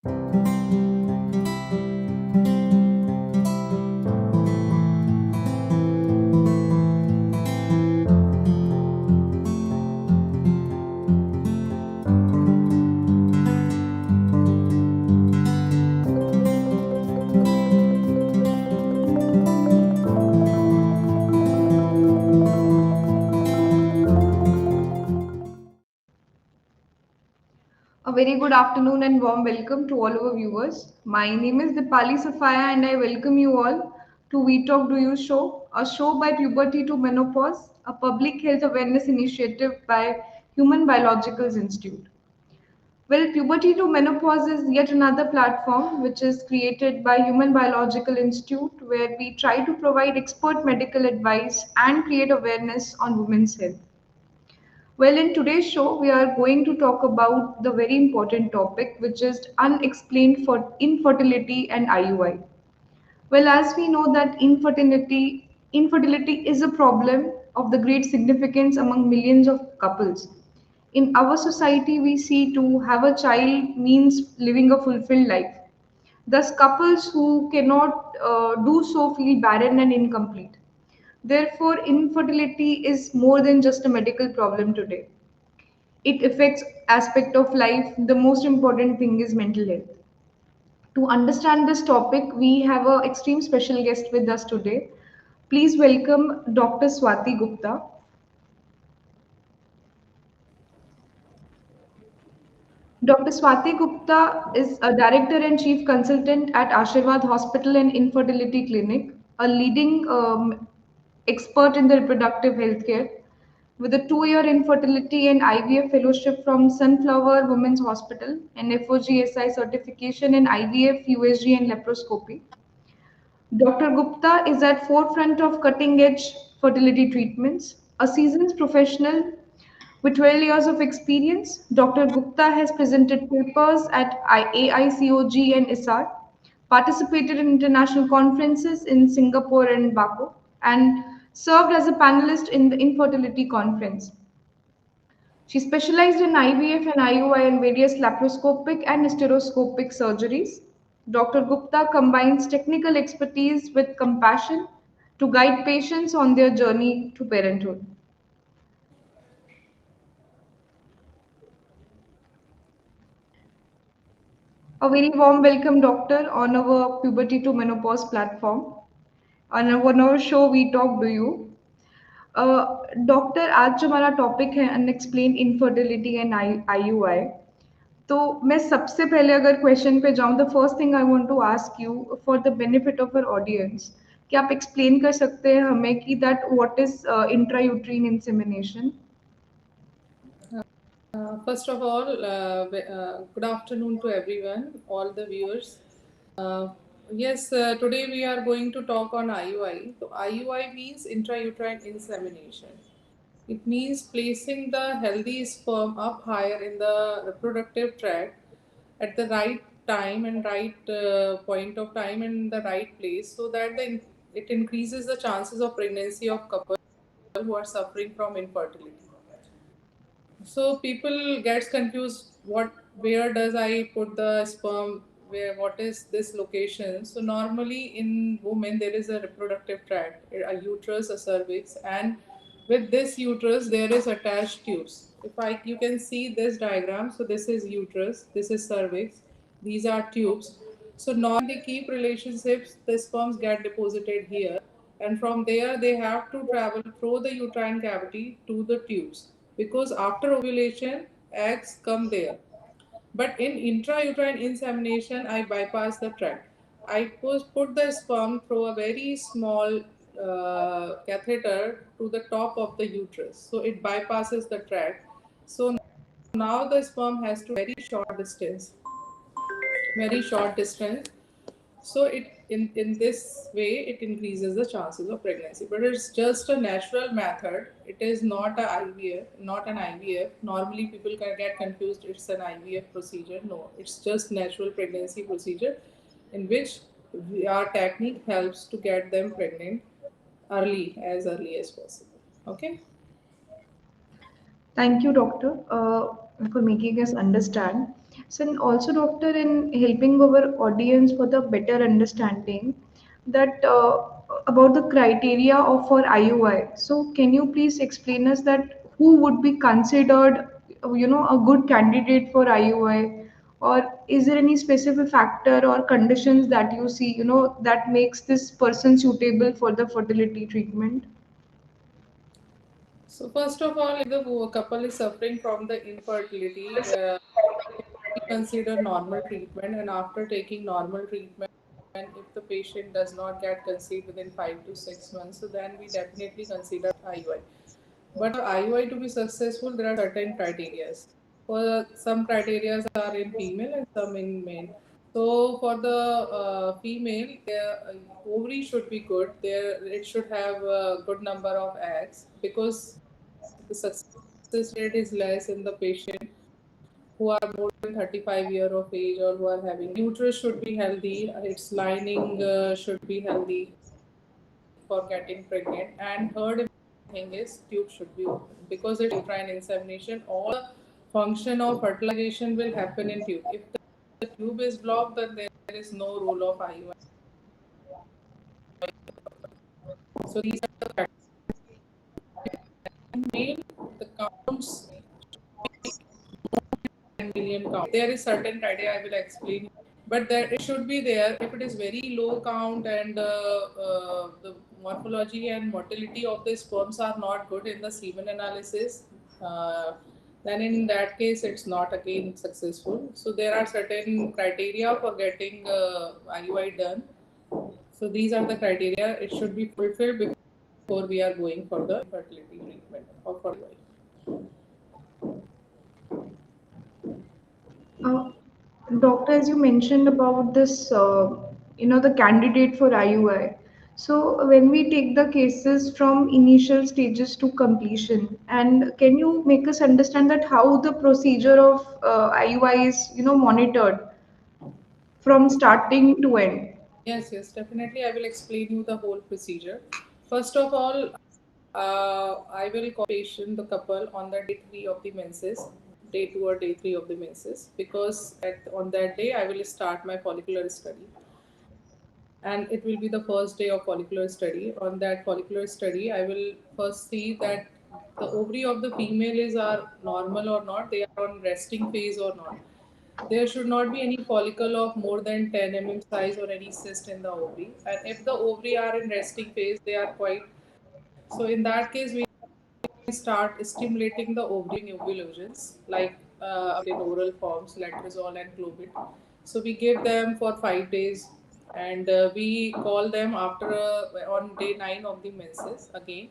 A very good afternoon and warm welcome to all our viewers. My name is Dipali Safaya and I welcome you all to We Talk Do You Show, a show by Puberty to Menopause, a public health awareness initiative by Human Biologicals Institute. Well, Puberty to Menopause is yet another platform which is created by Human Biological Institute where we try to provide expert medical advice and create awareness on women's health. Well, in today's show, we are going to talk about the very important topic, which is unexplained for infertility and IUI. Well, as we know that infertility is a problem of the great significance among millions of couples. In our society, we see to have a child means living a fulfilled life. Thus, couples who cannot do so feel barren and incomplete. Therefore, infertility is more than just a medical problem today. It affects aspect of life. The most important thing is mental health. To understand this topic, we have a extreme special guest with us today. Please welcome Dr. Swati Gupta. Dr. Swati Gupta is a director and chief consultant at Ashirwad Hospital and Infertility Clinic, a leading expert in the reproductive healthcare with a 2-year infertility and IVF fellowship from Sunflower Women's Hospital and FOGSI certification in IVF, USG, and laparoscopy. Dr. Gupta is at forefront of cutting-edge fertility treatments. A seasoned professional with 12 years of experience, Dr. Gupta has presented papers at AICOG and ISAR, participated in international conferences in Singapore and Baku, and served as a panelist in the infertility conference. She specialized in IVF and IUI and various laparoscopic and hysteroscopic surgeries. Dr. Gupta combines technical expertise with compassion to guide patients on their journey to parenthood. A very warm welcome, Doctor, on our Puberty to Menopause platform. On our show, We Talk to You. Doctor आज जो हमारा topic है unexplained infertility and IUI, तो मैं सबसे पहले अगर question पे जाऊं, the first thing I want to ask you for the benefit of our audience, कि आप एक्सप्लेन कर सकते हैं हमें कि that what is intrauterine insemination. First of all, good afternoon to everyone, all the viewers. Yes, today we are going to talk on IUI. So, IUI means intrauterine insemination. It means placing the healthy sperm up higher in the reproductive tract at the right time and right point of time and the right place so that it increases the chances of pregnancy of couples who are suffering from infertility. So people gets confused where does I put the sperm, where what is this location. So normally in women there is a reproductive tract, a uterus, a cervix, and with this uterus there is attached tubes. If I you can see this diagram, so this is uterus, this is cervix, these are tubes. So normally they keep relationships, the sperms get deposited here, and from there they have to travel through the uterine cavity to the tubes, because after ovulation eggs come there. But in intrauterine insemination I bypass the tract. I put the sperm through a very small catheter to the top of the uterus, so it bypasses the tract. So now the sperm has to very short distance. So in this way it increases the chances of pregnancy, but it's just a natural method. It is not a IVF, not an IVF. Normally people can get confused, it's an IVF procedure. No, it's just natural pregnancy procedure in which our technique helps to get them pregnant early as possible. Okay. Thank you, doctor, for making us understand. So, and also, doctor, in helping our audience for the better understanding that about the criteria of for IUI. So, can you please explain us that who would be considered, a good candidate for IUI, or is there any specific factor or conditions that you see, that makes this person suitable for the fertility treatment? So first of all, if the couple is suffering from the infertility, we consider normal treatment, and after taking normal treatment, if the patient does not get conceived within 5 to 6 months, so then we definitely consider IUI. But for IUI to be successful, there are certain criteria. For some criteria are in female and some in male. So for the female, their ovary should be good. There, it should have a good number of eggs, because the success rate is less in the patient who are more than 35 years of age or who are having uterus should be healthy, its lining should be healthy for getting pregnant, and third thing is tube should be open, because it's uterine insemination. All the function of fertilization will happen in tube. If the tube is blocked, then there is no role of IUI. So these are the main the counts 10 million count. There is certain criteria I will explain, but there it should be there. If it is very low count and the morphology and motility of the sperms are not good in the semen analysis, then in that case it's not again successful. So there are certain criteria for getting IUI done. So these are the criteria it should be fulfilled before we are going for the fertility treatment or for IUI. Uh, Doctor, as you mentioned about this, the candidate for IUI. So, when we take the cases from initial stages to completion, and can you make us understand that how the procedure of IUI is, monitored from starting to end? Yes, yes, definitely. I will explain you the whole procedure. First of all, I will call patient, the couple, on the day three of the menses, day two or day three of the menses, because on that day I will start my follicular study, and it will be the first day of follicular study. On that follicular study, I will first see that the ovary of the female is are normal or not, they are on resting phase or not. There should not be any follicle of more than 10 size or any cyst in the ovary. And if the ovary are in resting phase, they are quite. So in that case, we start stimulating the ovary ovulations, like in oral forms, letrozole and clobid. So we give them for 5 days, and we call them after on day 9 of the menses again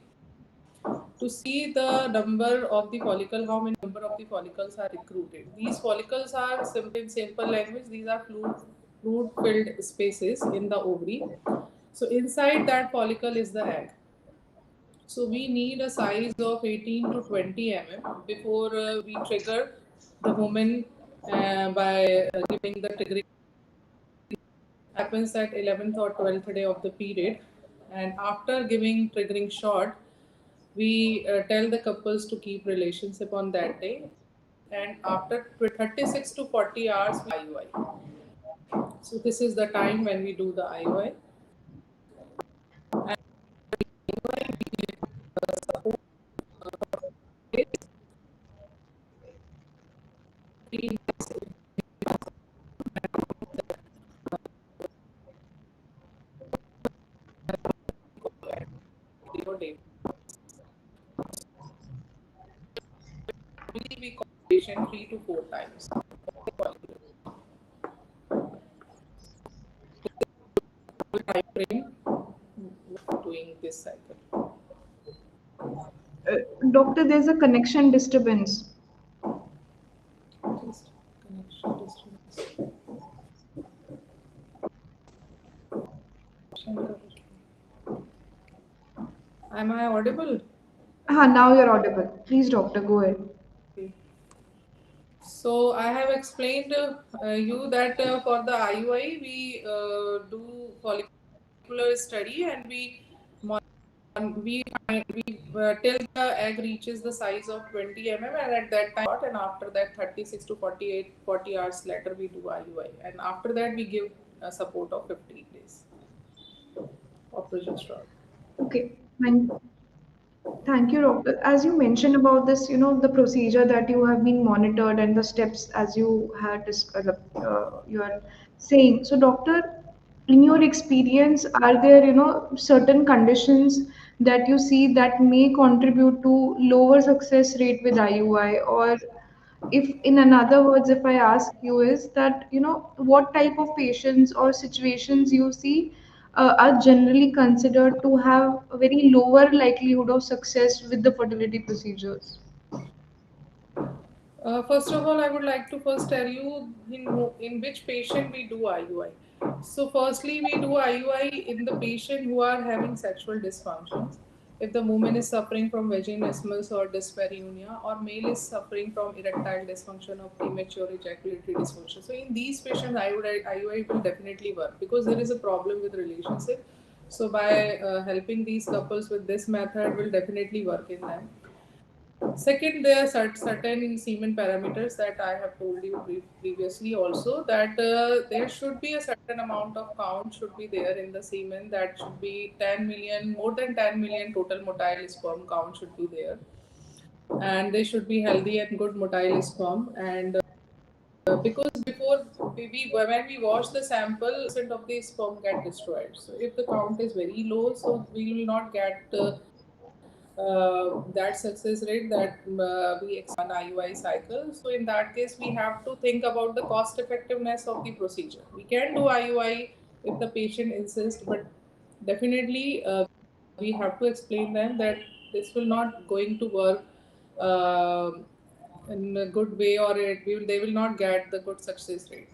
to see the number of the follicle, how many number of the follicles are recruited. These follicles are simple, in simple language, these are fluid filled spaces in the ovary. So inside that follicle is the egg. So we need a size of 18 to 20 before we trigger the woman by giving the triggering happens at 11th or 12th day of the period. And after giving triggering shot, we tell the couples to keep relationship on that day, and after 36 to 40 hours we IUI. So this is the time when we do the IUI. We call patient 3 to 4 times. Time frame doing this cycle. Uh, Doctor, there's a connection disturbance. Just connection distance. Am I audible? Now you're audible. Please, doctor, go ahead. Okay. So I have explained you that for the IUI we do follicular study and we monitor we till the egg reaches the size of 20 mm, and at that time, and after that 36 to 40 hours later we do IUI, and after that we give a support of 15 days of progesterone. Okay, thank you, doctor. As you mentioned about this, the procedure that you have been monitored and the steps as you had you are saying. So, doctor, in your experience, are there, certain conditions that you see that may contribute to lower success rate with IUI, or if in another words, if I ask you is that, what type of patients or situations you see are generally considered to have a very lower likelihood of success with the fertility procedures. First of all, I would like to first tell you in which patient we do IUI. So, firstly, we do IUI in the patient who are having sexual dysfunctions. If the woman is suffering from vaginismus or dyspareunia, or male is suffering from erectile dysfunction or premature ejaculatory dysfunction. So, in these patients, IUI will definitely work because there is a problem with relationship. So, by helping these couples with this method, will definitely work in them. Second, there are certain semen parameters that I have told you previously also, that there should be a certain amount of count should be there in the semen, that should be 10 million, more than 10 million total motile sperm count should be there, and they should be healthy and good motile sperm. And because before when we wash the sample, percent of the sperm get destroyed. So if the count is very low, so we will not get that success rate that we expect on IUI cycle. So in that case, we have to think about the cost effectiveness of the procedure. We can do IUI if the patient insists, but definitely we have to explain them that this will not going to work in a good way, or they will not get the good success rate.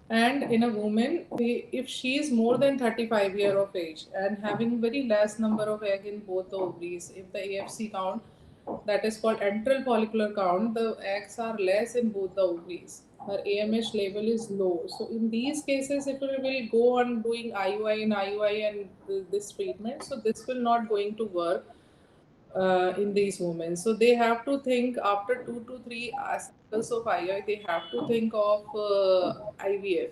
And in a woman, if she is more than 35 year of age and having very less number of egg in both the ovaries, if the AFC count, that is called antral follicular count, the eggs are less in both the ovaries, her AMH level is low. So in these cases, if we will go on doing IUI and IUI and this treatment, so this will not going to work in these women. So they have to think after 2 to 3 cycles of IUI, they have to think of IVF,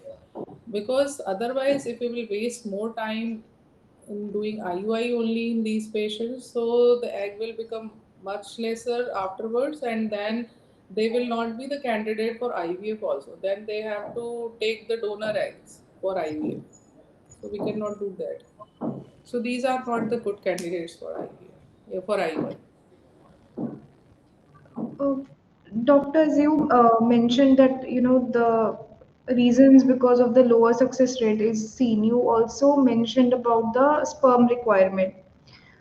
because otherwise, if we will waste more time in doing IUI only in these patients, so the egg will become much lesser afterwards, and then they will not be the candidate for IVF also. Then they have to take the donor eggs for IVF. So we cannot do that. So these are not the good candidates for IVF, for IUI. Uh, Doctors, you mentioned that the reasons because of the lower success rate is seen. You also mentioned about the sperm requirement.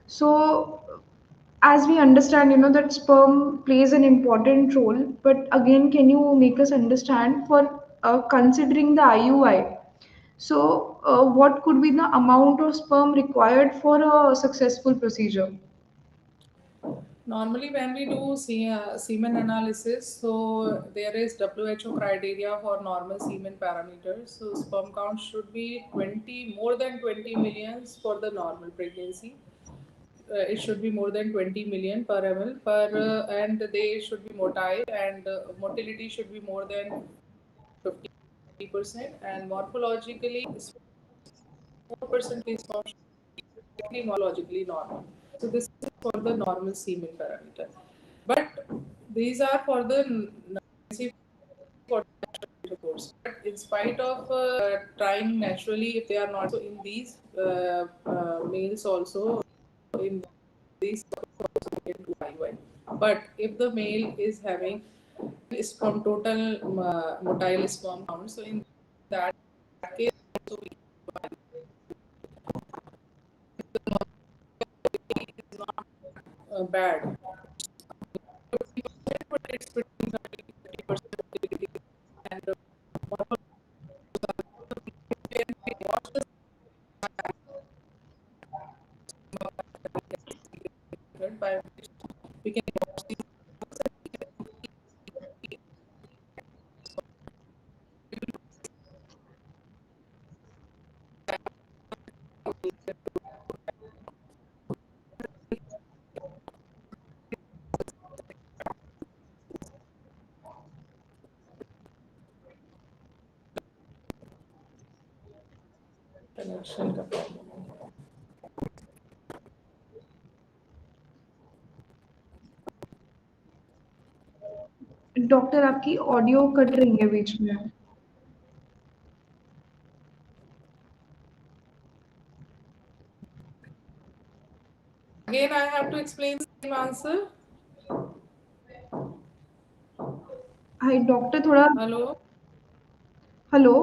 So, as we understand, that sperm plays an important role. But again, can you make us understand for considering the IUI? So, what could be the amount of sperm required for a successful procedure? Normally, when we do semen analysis, so there is WHO criteria for normal semen parameters. So sperm count should be 20, more than 20 millions for the normal pregnancy. It should be more than 20 million per ml per, and they should be motile, and motility should be more than 50%, and morphologically 4% is strictly morphologically normal. So this is for the normal semen parameter. But these are for the pregnancy for intercourse. But in spite of trying naturally, if they are not so in these males also, in these we can do IUI. But if the male is having is from total motile sperm count, so in that case, so we is not bad. But it's between 30% and watch the method by which we can watch these connection का problem है। Doctor आपकी audio cut रही है बीच में। Again, I have to explain the same answer. Hi doctor थोड़ा। Hello, hello.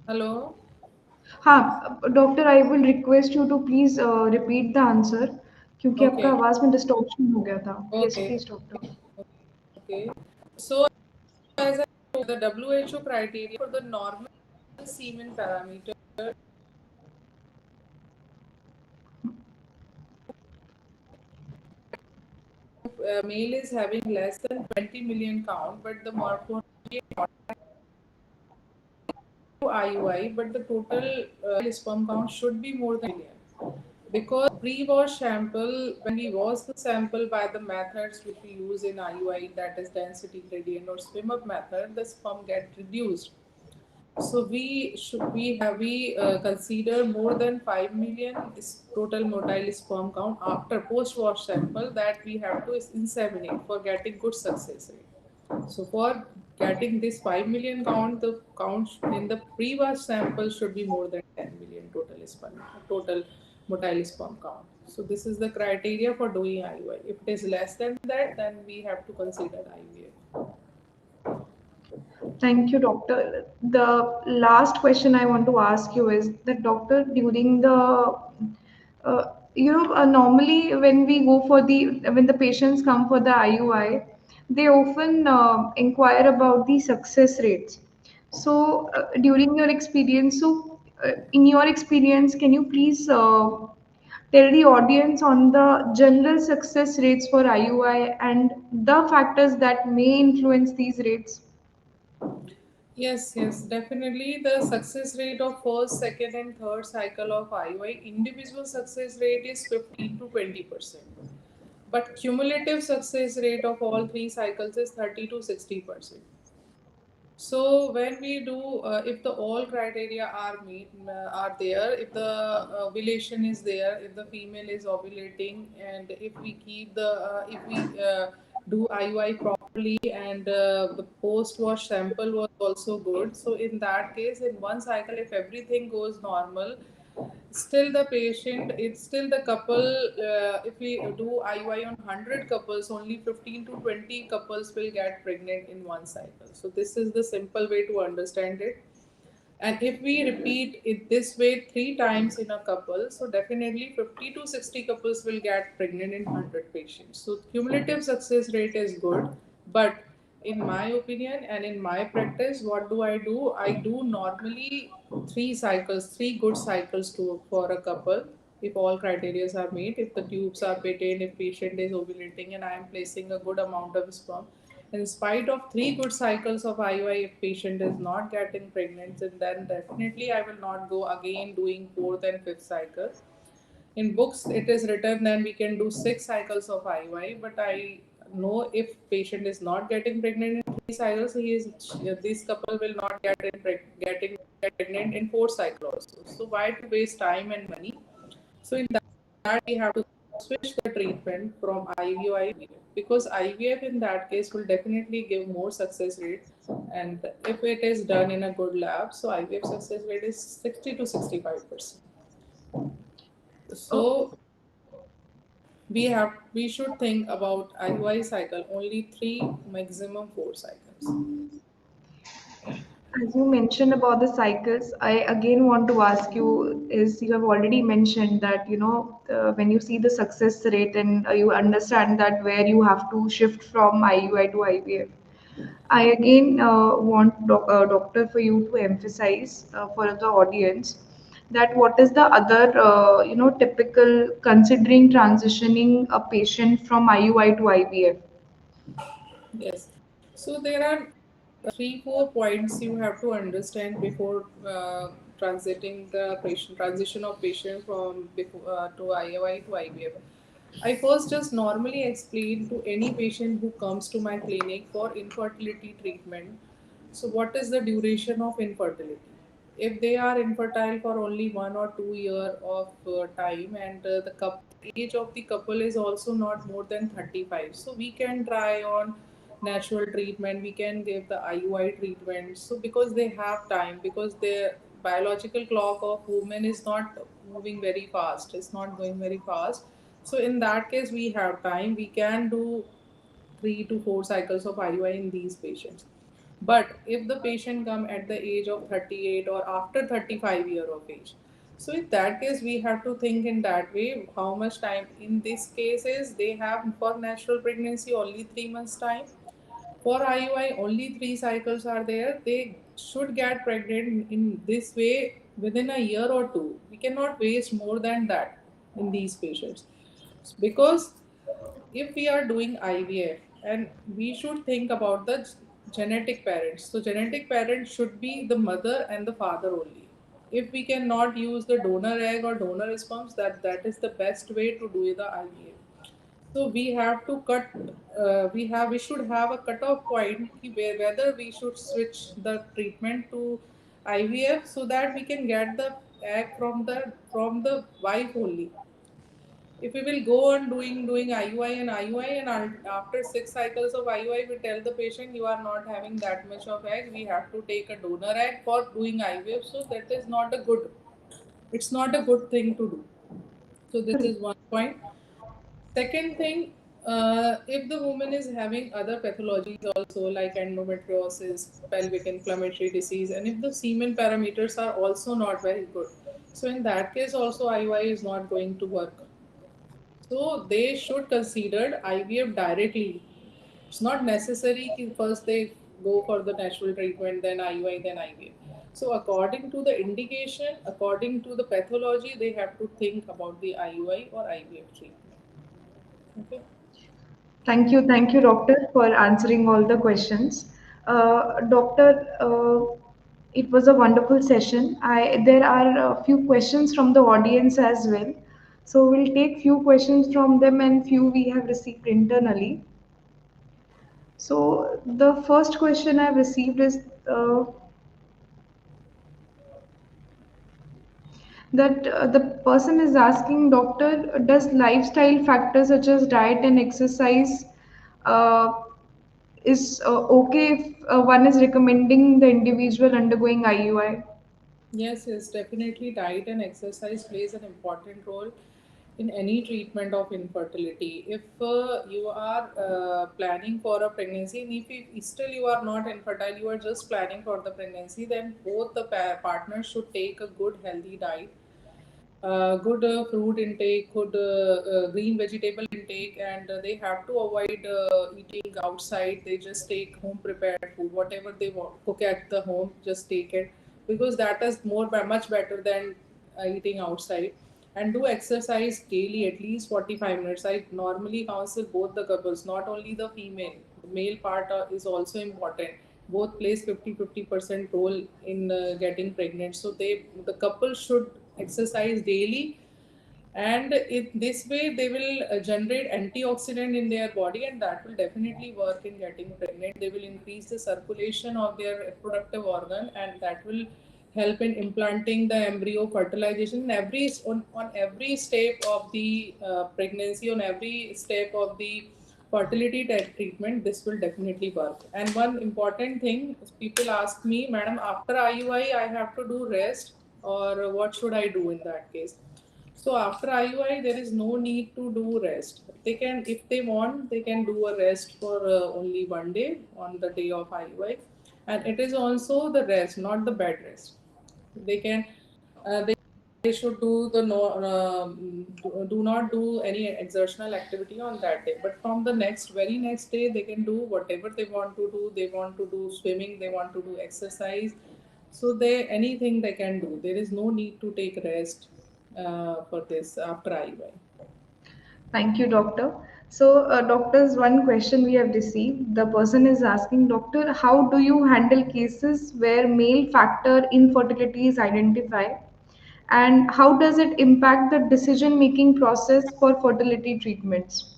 hello. हाँ doctor I will request you to please repeat the answer क्योंकि आपका Okay, आवाज़ में डिस्टॉर्शन हो गया था। Yes okay, please doctor. okay. So, as I told, the WHO criteria for the normal semen parameter, male is having less than 20 million count, but the morphology IUI, but the total sperm count should be more than million. Because pre-wash sample, when we wash the sample by the methods which we use in IUI, that is density gradient or swim up method, the sperm get reduced. So we consider more than 5 million is total motile sperm count after post-wash sample that we have to inseminate for getting good success rate. So for getting this 5 million count, the count in the pre-wash sample should be more than 10 million total motile sperm count. So this is the criteria for doing IUI. If it is less than that, then we have to consider IVF. Thank you, doctor. The last question I want to ask you is that, doctor, during the, normally when we go for when the patients come for the IUI, they often inquire about the success rates. So, during your experience, in your experience, can you please tell the audience on the general success rates for IUI and the factors that may influence these rates? Yes, yes, definitely. The success rate of first, second, and third cycle of IUI, individual success rate is 15 to 20%. But cumulative success rate of all three cycles is 30 to 60%. So when we do, if the all criteria are meet are there, if the ovulation is there, if the female is ovulating, and if we keep the if we do IUI properly, and the post wash sample was also good. So in that case, in one cycle, if everything goes normal, still the patient, it's still the couple, if we do IUI on 100 couples, only 15 to 20 couples will get pregnant in one cycle. So this is the simple way to understand it. And if we repeat it this way three times in a couple, so definitely 50 to 60 couples will get pregnant in 100 patients. So cumulative success rate is good, but in my opinion and in my practice, what do? I do normally three cycles, three good cycles to for a couple. If all criteria are met, if the tubes are patent, if patient is ovulating, and I am placing a good amount of sperm, in spite of three good cycles of IUI, if patient is not getting pregnant, then definitely I will not go again doing fourth and fifth cycle. In books, it is written then we can do six cycles of IUI, but I know if patient is not getting pregnant in three cycles, this couple will not getting pregnant in fourth cycle also. So why to waste time and money? So in that we have to switch the treatment from IVF, because IVF in that case will definitely give more success rate, and if it is done in a good lab, so IVF success rate is 60 to 65%. Uh, So we should think about IUI cycle only three, maximum four cycles. As you mentioned about the cycles, I again want to ask you is you have already mentioned that when you see the success rate and you understand that where you have to shift from IUI to IVF. I again want doctor for you to emphasize for the audience that what is the other typical considering transitioning a patient from IUI to IVF. Yes. So there are three, 4 points you have to understand before transiting the patient transition of patient from to IOI to IVF. I first just normally explain to any patient who comes to my clinic for infertility treatment. So what is the duration of infertility? If they are infertile for only 1 or 2 year of time, and the age of the couple is also not more than 35, so we can try on natural treatment, we can give the IUI treatment. So because they have time, because their biological clock of women is not moving very fast, it's not going very fast, so in that case we have time, we can do 3 to 4 cycles of IUI in these patients. But if the patient come at the age of 38 or after 35 year of age, so in that case we have to think in that way, how much time in this case is they have for natural pregnancy only 3 months time. For IUI only 3 cycles are there. They should get pregnant in this way within a year or two. We cannot waste more than that in these patients, because if we are doing IVF, and we should think about the genetic parents. So genetic parents should be the mother and the father only. If we cannot use the donor egg or donor sperms, that is the best way to do the IVF. So we have to cut. We should have a cutoff point where whether we should switch the treatment to IVF, so that we can get the egg from the wife only. If we will go on doing IUI and IUI, and after 6 cycles of IUI we tell the patient you are not having that much of egg, we have to take a donor egg for doing IVF, so that is not a good, it's not a good thing to do. So this is one point. Second thing, if the woman is having other pathologies also like endometriosis, pelvic inflammatory disease, and if the semen parameters are also not very good, so in that case also IUI is not going to work. So they should consider IVF directly. It's not necessary that first they go for the natural treatment, then IUI, then IVF. So according to the indication, according to the pathology, they have to think about the IUI or IVF treatment. Okay. Thank you, doctor, for answering all the questions. Doctor, it was a wonderful session. There are a few questions from the audience as well. So we'll take few questions from them and few we have received internally. So the first question I've received is that the person is asking, doctor, does lifestyle factors such as diet and exercise uh, is okay if one is recommending the individual undergoing IUI? Yes, yes, definitely diet and exercise plays an important role in any treatment of infertility. If you are planning for a pregnancy, and if still you are not infertile, you are just planning for the pregnancy, then both the partners should take a good healthy diet, good fruit intake, good green vegetable intake, and they have to avoid eating outside. They just take home prepared food, whatever they want, cook at the home, just take it, because that is much better than eating outside. And do exercise daily, at least 45 minutes. I normally counsel both the couples, not only the female. The male part is also important. Both plays 50-50% role in getting pregnant. So the couple should exercise daily, and in this way they will generate antioxidant in their body, and that will definitely work in getting pregnant. They will increase the circulation of their reproductive organ, and that will help in implanting the embryo, fertilization, on every step of the pregnancy, on every step of the fertility treatment. This will definitely work. And one important thing is, people ask me, madam, after IUI I have to do rest, or what should I do in that case? So after IUI, there is no need to do rest. They can, if they want, they can do a rest for only 1 day on the day of IUI, and it is also the rest, not the bed rest. They can, they should do the no, do not do any exertional activity on that day. But from the very next day, they can do whatever they want to do. They want to do swimming, they want to do exercise, so they anything they can do. There is no need to take rest for this after IUI. Thank you, doctor. So, doctors, one question we have received. The person is asking, doctor, how do you handle cases where male factor infertility is identified? And how does it impact the decision making process for fertility treatments?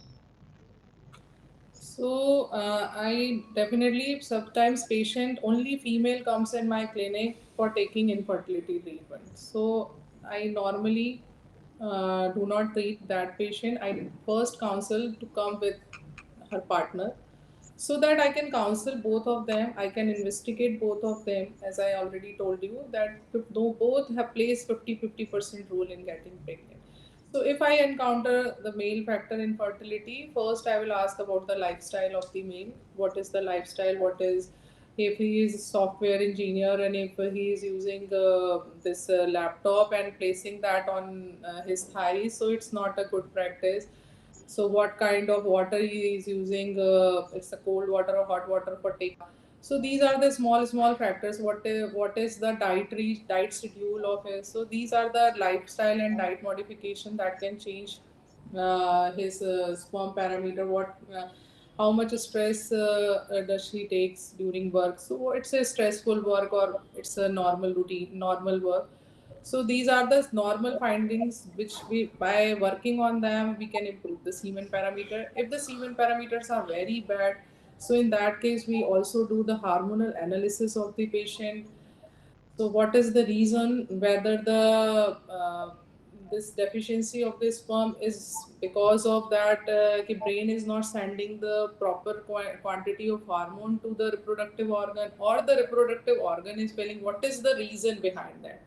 I definitely sometimes patient only female comes in my clinic for taking infertility treatment. So I normally do not treat that patient. I first counsel to come with her partner so that I can counsel both of them. I can investigate both of them, as I already told you that though both have plays 50-50% role in getting pregnant. So if I encounter the male factor in fertility, first I will ask about the lifestyle of the male. What is the lifestyle? What is if he is a software engineer and if he is using this laptop and placing that on his thighs, so it's not a good practice. So what kind of water he is using, it's a cold water or hot water for taking. So these are the small factors. What is the diet schedule of his? So these are the lifestyle and diet modification that can change his sperm parameter. What how much stress does she takes during work? So it's a stressful work or it's a normal routine, normal work. So these are the normal findings which we by working on them we can improve the semen parameter. If the semen parameters are very bad, so in that case we also do the hormonal analysis of the patient. So what is the reason whether the this deficiency of the sperm is because of that the brain is not sending the proper quantity of hormone to the reproductive organ or the reproductive organ is failing? What is the reason behind that?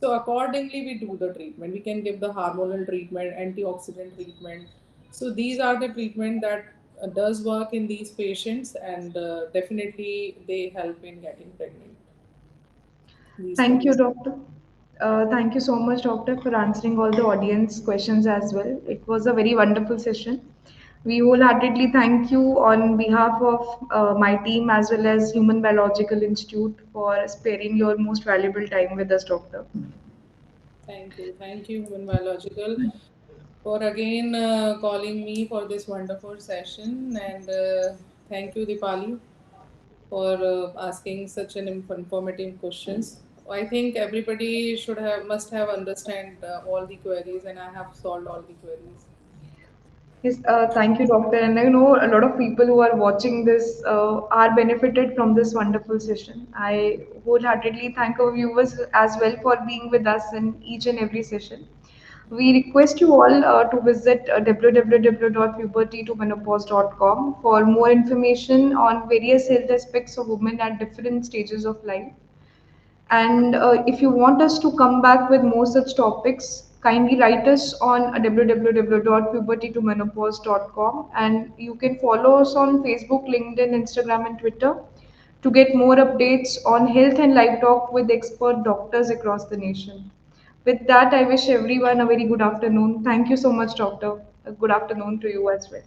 So accordingly, we do the treatment. We can give the hormonal treatment, antioxidant treatment. So these are the treatment that does work in these patients, and definitely they help in getting pregnant. These Thank you, things. doctor. Thank you so much, doctor, for answering all the audience questions as well. It was a very wonderful session. We wholeheartedly thank you on behalf of my team as well as Human Biological Institute for sparing your most valuable time with us, doctor. Thank you, Human Biological, for again calling me for this wonderful session, and thank you, Dipali, for asking such an informative questions. I think everybody should have must have understand all the queries, and I have solved all the queries. Yes, thank you, doctor. And I know a lot of people who are watching this are benefited from this wonderful session. I wholeheartedly thank our viewers as well for being with us in each and every session. We request you all to visit www.puberty2menopause.com for more information on various health aspects of women at different stages of life. And if you want us to come back with more such topics, kindly write us on www.puberty2menopause.com, and you can follow us on Facebook, LinkedIn, Instagram, and Twitter to get more updates on health and life talk with expert doctors across the nation. With that, I wish everyone a very good afternoon. Thank you so much, doctor. A good afternoon to you as well.